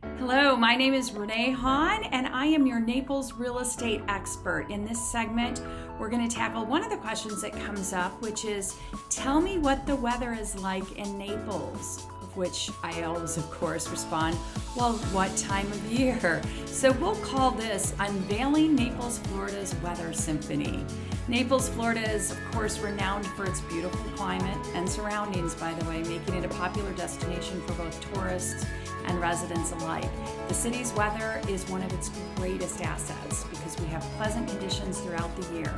Hello, my name is Renee Hahn, and I am your Naples real estate expert. In this segment, we're going to tackle one of the questions that comes up, which is, tell me what the weather is like in Naples, of which I always, of course, respond, well, what time of year? So we'll call this Unveiling Naples, Florida's Weather Symphony. Naples, Florida is, of course, renowned for its beautiful climate and surroundings, by the way, making it a popular destination for both tourists and residents alike. The city's weather is one of its greatest assets because we have pleasant conditions throughout the year.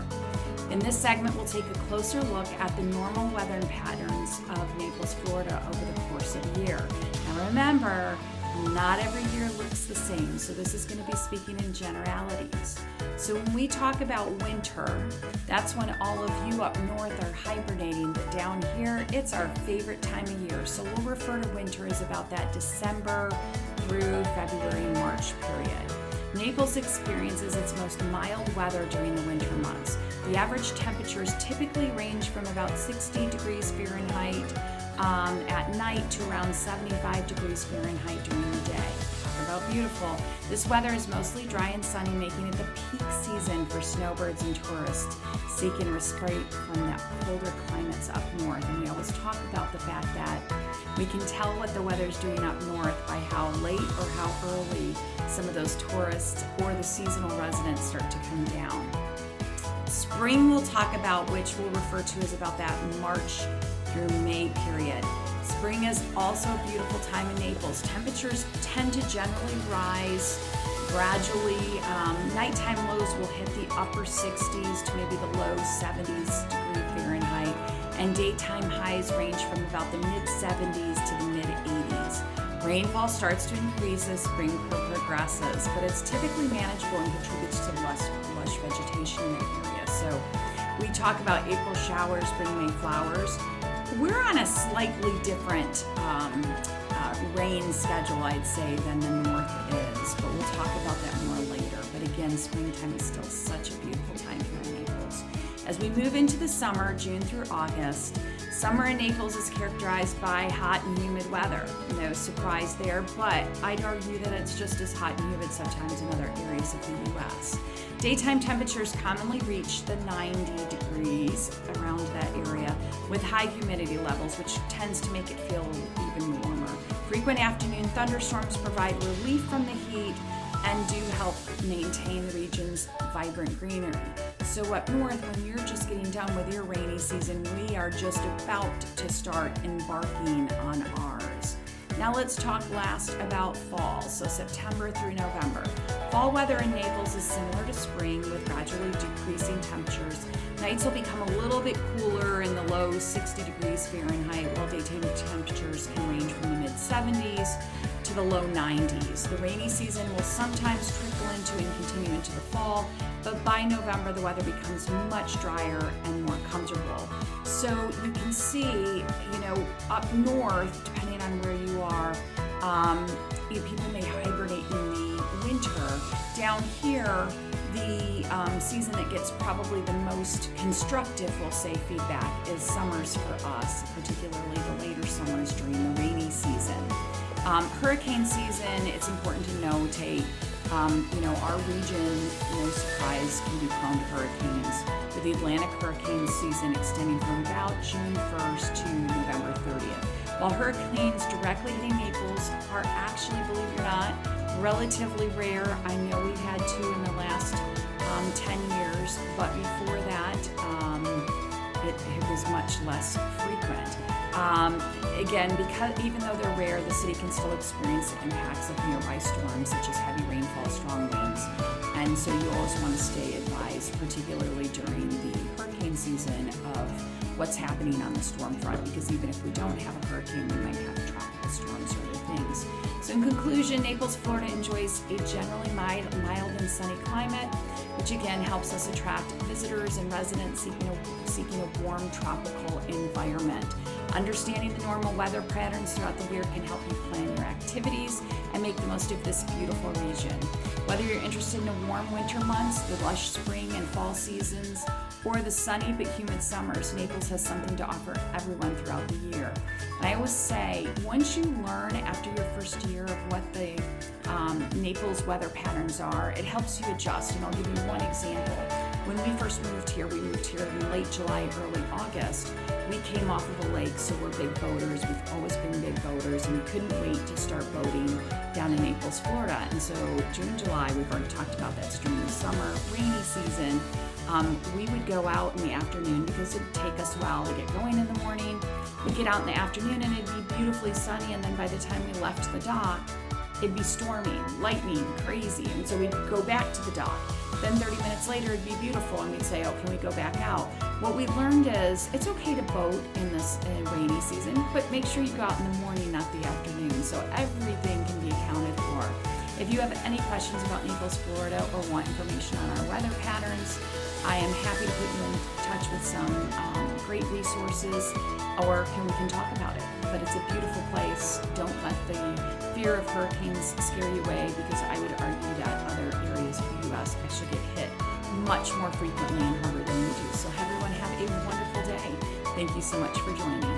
In this segment, we'll take a closer look at the normal weather patterns of Naples, Florida over the course of the year. Now remember, not every year looks the same, so this is going to be speaking in generalities. So when we talk about winter, that's when all of you up north are hibernating, but down here, it's our favorite time of year. So we'll refer to winter as about that December through February, March period. Naples experiences its most mild weather during the winter months. The average temperatures typically range from about 60 degrees Fahrenheit at night to around 75 degrees Fahrenheit during the day. Talk about beautiful. This weather is mostly dry and sunny, making it the peak season for snowbirds and tourists seeking respite from that colder climates up north. And we always talk about the fact that we can tell what the weather's doing up north by how late or how early some of those tourists or the seasonal residents start to come down. Spring we'll talk about, which we'll refer to as about that March through May period. Spring is also a beautiful time in Naples. Temperatures tend to generally rise gradually. Nighttime lows will hit the upper 60s to maybe the low 70s degree Fahrenheit, and daytime highs range from about the mid 70s to the mid 80s. Rainfall starts to increase as spring progresses, but it's typically manageable and contributes to lush vegetation in the area. So we talk about April showers bring May flowers. We're on a slightly different rain schedule, I'd say, than the north is, but we'll talk about that more later. But again, springtime is still such a beautiful time here in Naples. As we move into the summer, June through August, summer in Naples is characterized by hot and humid weather. No surprise there, but I'd argue that it's just as hot and humid sometimes in other areas of the U.S. Daytime temperatures commonly reach the 90 degrees around that area with high humidity levels, which tends to make it feel even warmer. Frequent afternoon thunderstorms provide relief from the heat and do help maintain the region's vibrant greenery. So up north, when you're just getting done with your rainy season, we are just about to start embarking on ours. Now let's talk last about fall, so September through November. Fall weather in Naples is similar to spring with gradually decreasing temperatures. Nights will become a little bit cooler in the low 60 degrees Fahrenheit, while daytime temperatures can range from the mid 70s to the low 90s. The rainy season will sometimes trickle into and continue into the fall, but by November the weather becomes much drier and more comfortable. So you can see, up north, depending on where you are, people may hibernate in the winter. Down here, the season that gets probably the most constructive, we'll say, feedback is summers for us, particularly the later summers during the rainy season. Hurricane season, it's important to notate, our region, no surprise, can be prone to hurricanes, with the Atlantic hurricane season extending from about June 1st to November 30th. While hurricanes directly hitting Naples are actually, believe it or not, relatively rare. I know we've had two in the last 10 years, but before that, it was much less frequent. Again, because even though they're rare, the city can still experience the impacts of nearby storms, such as heavy rainfall, strong winds, and so you always want to stay advised, particularly during the hurricane season, of what's happening on the storm front, because even if we don't have a hurricane, we might have tropical storms or other things. So in conclusion, Naples, Florida enjoys a generally mild and sunny climate, which again helps us attract visitors and residents seeking a warm tropical environment. Understanding the normal weather patterns throughout the year can help you plan your activities and make the most of this beautiful region. Whether you're interested in the warm winter months, the lush spring and fall seasons, or the sunny but humid summers, Naples has something to offer everyone throughout the year. And I always say, once you learn after your first year of what the Naples weather patterns are, it helps you adjust. And I'll give you one example. When we first moved here in late July, early August. We came off of a lake, so we're big boaters. We've always been big boaters, and we couldn't wait to start boating down in Naples, Florida. And so June, July, we've already talked about that. During the summer, rainy season, we would go out in the afternoon because it'd take us a while to get going in the morning. We'd get out in the afternoon and it'd be beautifully sunny, and then by the time we left the dock, it'd be storming, lightning, crazy. And so we'd go back to the dock. Then 30 minutes later, it'd be beautiful, and we'd say, oh, can we go back out? What we learned is it's okay to boat in this rainy season, but make sure you go out in the morning, not the afternoon, so everything can be accounted for. If you have any questions about Naples, Florida, or want information on our weather patterns, I am happy to put you in touch with some great resources, or we can talk about it. But it's a beautiful place. Don't let the fear of hurricanes scare you away, because I would argue that other areas of the U.S. actually get hit much more frequently and harder than we do. So everyone have a wonderful day. Thank you so much for joining.